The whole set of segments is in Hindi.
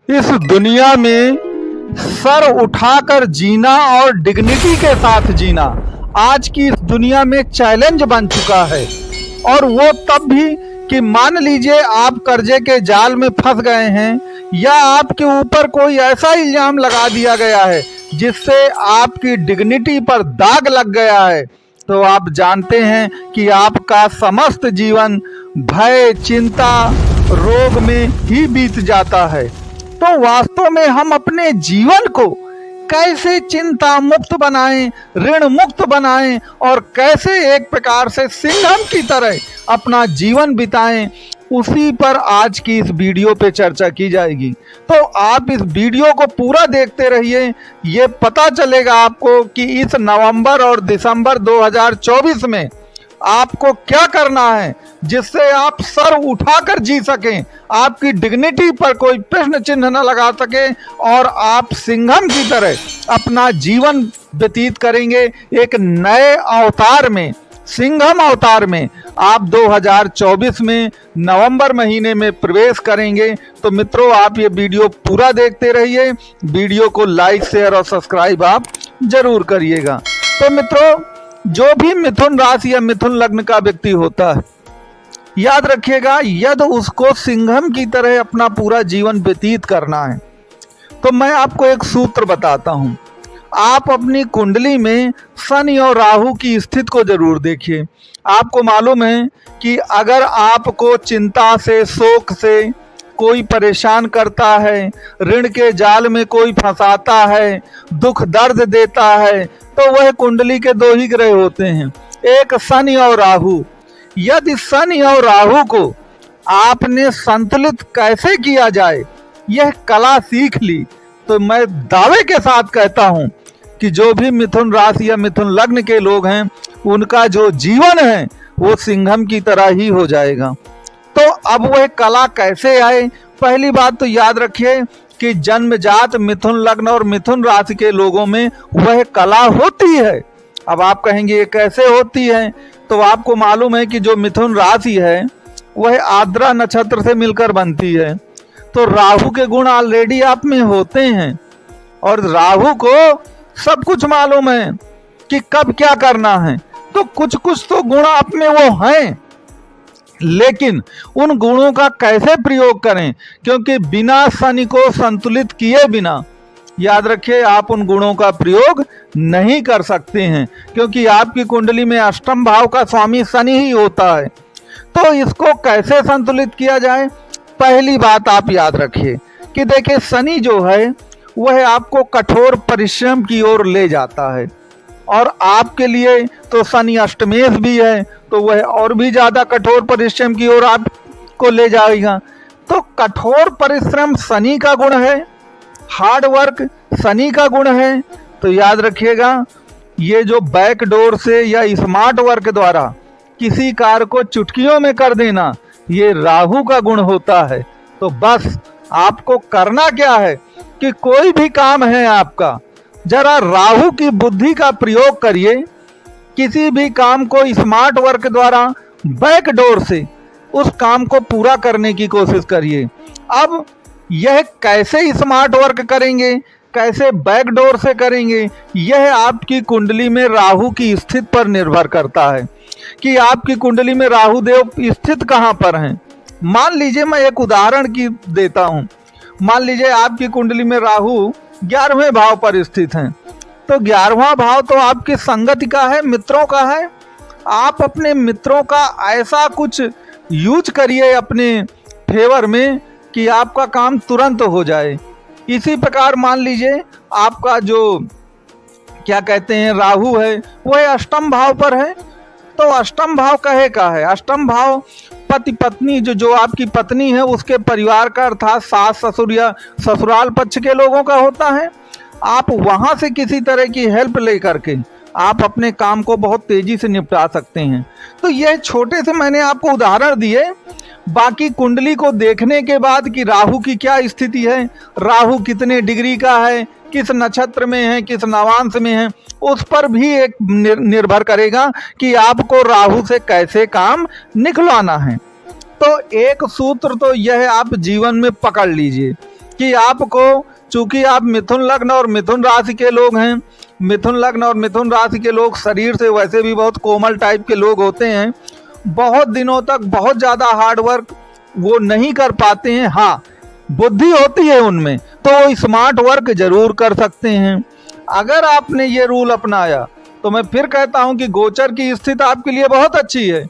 इस दुनिया में सर उठाकर जीना और डिग्निटी के साथ जीना आज की इस दुनिया में चैलेंज बन चुका है। और वो तब भी कि मान लीजिए आप कर्जे के जाल में फंस गए हैं या आपके ऊपर कोई ऐसा इल्जाम लगा दिया गया है जिससे आपकी डिग्निटी पर दाग लग गया है, तो आप जानते हैं कि आपका समस्त जीवन भय, चिंता, रोग में ही बीत जाता है। तो वास्तव में हम अपने जीवन को कैसे चिंता मुक्त बनाएं, ऋण मुक्त बनाएं और कैसे एक प्रकार से सिंघम की तरह अपना जीवन बिताएं, उसी पर आज की इस वीडियो पे चर्चा की जाएगी। तो आप इस वीडियो को पूरा देखते रहिए। ये पता चलेगा आपको कि इस नवंबर और दिसंबर 2024 में आपको क्या करना है जिससे आप सर उठाकर जी सकें, आपकी डिग्निटी पर कोई प्रश्न चिन्ह न लगा सके और आप सिंघम की तरह अपना जीवन व्यतीत करेंगे। एक नए अवतार में, सिंघम अवतार में आप 2024 में नवंबर महीने में प्रवेश करेंगे। तो मित्रों, आप ये वीडियो पूरा देखते रहिए। वीडियो को लाइक, शेयर और सब्सक्राइब आप जरूर करिएगा। तो मित्रों, जो भी मिथुन राशि या मिथुन लग्न का व्यक्ति होता है, याद रखिएगा, यदि उसको सिंघम की तरह अपना पूरा जीवन व्यतीत करना है तो मैं आपको एक सूत्र बताता हूं। आप अपनी कुंडली में शनि और राहु की स्थिति को जरूर देखिए। आपको मालूम है कि अगर आपको चिंता से, शोक से कोई परेशान करता है, ऋण के जाल में कोई फंसाता है, दुख दर्द देता है, तो वह कुंडली के दो ही ग्रह होते हैं, एक शनि और राहु। यदि शनि और राहु को आपने संतुलित कैसे किया जाए, यह कला सीख ली, तो मैं दावे के साथ कहता हूं कि जो भी मिथुन राशि या मिथुन लग्न के लोग हैं, उनका जो जीवन है वो सिंघम की तरह ही हो जाएगा। तो अब वह कला कैसे आए? पहली बात तो याद रखिए कि जन्मजात मिथुन लग्न और मिथुन राशि के लोगों में वह कला होती है। अब आप कहेंगे ये कैसे होती है? तो आपको मालूम है कि जो मिथुन राशि है वह आर्द्रा नक्षत्र से मिलकर बनती है। तो राहु के गुण ऑलरेडी आप में होते हैं और राहु को सब कुछ मालूम है कि कब क्या करना है। तो कुछ कुछ तो गुण आप में वो हैं, लेकिन उन गुणों का कैसे प्रयोग करें, क्योंकि बिना शनि को संतुलित किए बिना, याद रखिए, आप उन गुणों का प्रयोग नहीं कर सकते हैं, क्योंकि आपकी कुंडली में अष्टम भाव का स्वामी शनि ही होता है। तो इसको कैसे संतुलित किया जाए? पहली बात आप याद रखिए कि देखिए, शनि जो है वह आपको कठोर परिश्रम की ओर ले जाता है और आपके लिए तो शनि अष्टमेश भी है, तो वह और भी ज़्यादा कठोर परिश्रम की ओर आपको ले जाएगा। तो कठोर परिश्रम शनि का गुण है, हार्ड वर्क शनि का गुण है। तो याद रखिएगा, ये जो बैकडोर से या स्मार्ट वर्क द्वारा किसी कार्य को चुटकियों में कर देना, ये राहु का गुण होता है। तो बस आपको करना क्या है कि कोई भी काम है आपका, जरा राहु की बुद्धि का प्रयोग करिए। किसी भी काम को स्मार्ट वर्क द्वारा बैकडोर से उस काम को पूरा करने की कोशिश करिए। अब यह कैसे स्मार्ट वर्क करेंगे, कैसे बैकडोर से करेंगे, यह आपकी कुंडली में राहु की स्थिति पर निर्भर करता है कि आपकी कुंडली में राहु देव स्थित कहाँ पर हैं। मान लीजिए, मैं एक उदाहरण की देता हूँ। मान लीजिए आपकी कुंडली में राहु 11वें भाव पर स्थित हैं, तो 11वां भाव तो आपकी संगति का है, मित्रों का है। आप अपने मित्रों का ऐसा कुछ यूज करिए अपने फेवर में कि आपका काम तुरंत हो जाए। इसी प्रकार मान लीजिए आपका जो क्या कहते हैं राहु है वह अष्टम भाव पर है, तो अष्टम भाव कहे का है, अष्टम भाव पति पत्नी, जो आपकी पत्नी है उसके परिवार का, अर्थात सास ससुर या ससुराल पक्ष के लोगों का होता है। आप वहां से किसी तरह की हेल्प लेकर के आप अपने काम को बहुत तेजी से निपटा सकते हैं। तो यह छोटे से मैंने आपको उदाहरण दिए। बाकी कुंडली को देखने के बाद कि राहु की क्या स्थिति है, राहु कितने डिग्री का है, किस नक्षत्र में है, किस नवांश में है, उस पर भी एक निर्भर करेगा कि आपको राहु से कैसे काम निकलवाना है। तो एक सूत्र तो यह आप जीवन में पकड़ लीजिए कि आपको, चूंकि आप मिथुन लग्न और मिथुन राशि के लोग हैं, मिथुन लग्न और मिथुन राशि के लोग शरीर से वैसे भी बहुत कोमल टाइप के लोग होते हैं, बहुत दिनों तक बहुत ज़्यादा हार्ड वर्क वो नहीं कर पाते हैं। हाँ, बुद्धि होती है उनमें, तो वो स्मार्ट वर्क जरूर कर सकते हैं। अगर आपने ये रूल अपनाया तो मैं फिर कहता हूं कि गोचर की स्थिति आपके लिए बहुत अच्छी है।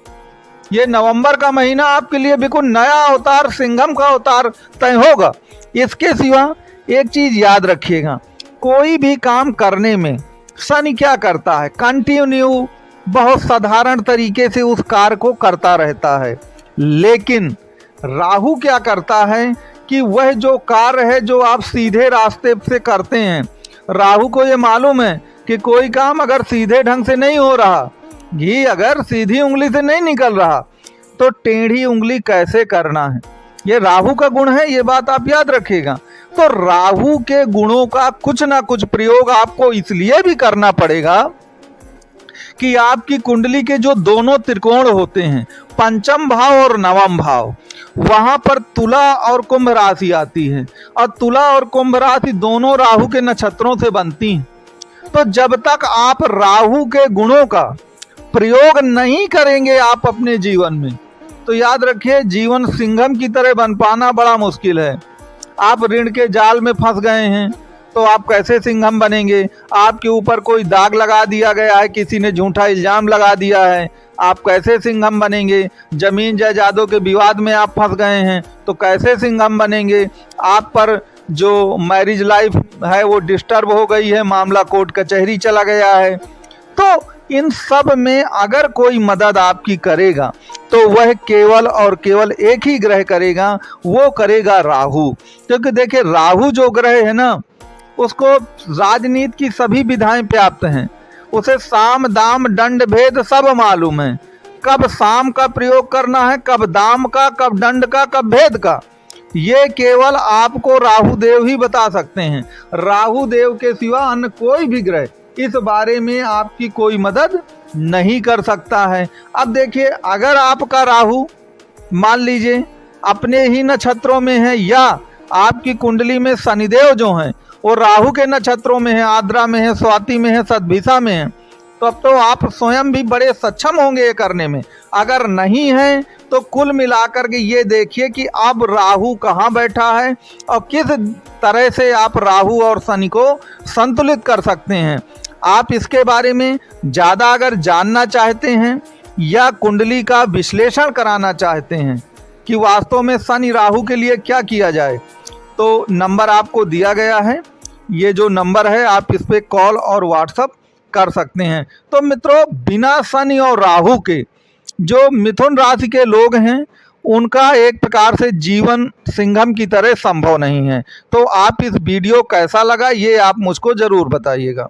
ये नवंबर का महीना आपके लिए बिल्कुल नया अवतार, सिंघम का अवतार तय होगा। इसके सिवा एक चीज याद रखिएगा, कोई भी काम करने में शनि क्या करता है, कंटिन्यू बहुत साधारण तरीके से उस कार्य को करता रहता है। लेकिन राहु क्या करता है कि वह जो कार्य है जो आप सीधे रास्ते से करते हैं, राहु को ये मालूम है कि कोई काम अगर सीधे ढंग से नहीं हो रहा, घी अगर सीधी उंगली से नहीं निकल रहा, तो टेढ़ी उंगली कैसे करना है। ये राहु का गुण है, ये बात आप याद रखिएगा। तो राहु के गुणों का कुछ ना कुछ प्रयोग आपको इसलिए भी करना पड़ेगा कि आपकी कुंडली के जो दोनों त्रिकोण होते हैं, पंचम भाव और नवम भाव, वहां पर तुला और कुंभ राशि आती है, और तुला और कुंभ राशि दोनों राहु के नक्षत्रों से बनती हैं। तो जब तक आप राहु के गुणों का प्रयोग नहीं करेंगे आप अपने जीवन में, तो याद रखिए जीवन सिंघम की तरह बन पाना बड़ा मुश्किल है। आप ऋण के जाल में फंस गए हैं तो आप कैसे सिंघम बनेंगे। आपके ऊपर कोई दाग लगा दिया गया है, किसी ने झूठा इल्जाम लगा दिया है, आप कैसे सिंघम बनेंगे। जमीन जायदादों के विवाद में आप फंस गए हैं तो कैसे सिंघम बनेंगे। आप पर जो मैरिज लाइफ है वो डिस्टर्ब हो गई है, मामला कोर्ट कचहरी चला गया है। तो इन सब में अगर कोई मदद आपकी करेगा तो वह केवल और केवल एक ही ग्रह करेगा, वो करेगा राहु। क्योंकि देखिए राहु जो ग्रह है ना, उसको राजनीति की सभी विधाएं प्राप्त हैं, उसे साम दाम दंड भेद सब मालूम है। कब साम का प्रयोग करना है, कब दाम का, कब दंड का, कब भेद का, ये केवल आपको राहु देव ही बता सकते हैं। राहु देव के सिवा अन्य कोई भी ग्रह इस बारे में आपकी कोई मदद नहीं कर सकता है। अब देखिए, अगर आपका राहु मान लीजिए अपने ही नक्षत्रों में है, या आपकी कुंडली में शनिदेव जो हैं वो राहु के नक्षत्रों में है, आद्रा में है, स्वाति में है, सतभिषा में है, तो अब तो आप स्वयं भी बड़े सक्षम होंगे ये करने में। अगर नहीं है तो कुल मिलाकर के ये देखिए कि अब राहु कहाँ बैठा है और किस तरह से आप राहु और शनि को संतुलित कर सकते हैं। आप इसके बारे में ज़्यादा अगर जानना चाहते हैं या कुंडली का विश्लेषण कराना चाहते हैं कि वास्तव में शनि राहु के लिए क्या किया जाए, तो नंबर आपको दिया गया है। ये जो नंबर है आप इस पर कॉल और व्हाट्सएप कर सकते हैं। तो मित्रों, बिना शनि और राहु के जो मिथुन राशि के लोग हैं उनका एक प्रकार से जीवन सिंघम की तरह संभव नहीं है। तो आप इस वीडियो कैसा लगा ये आप मुझको ज़रूर बताइएगा।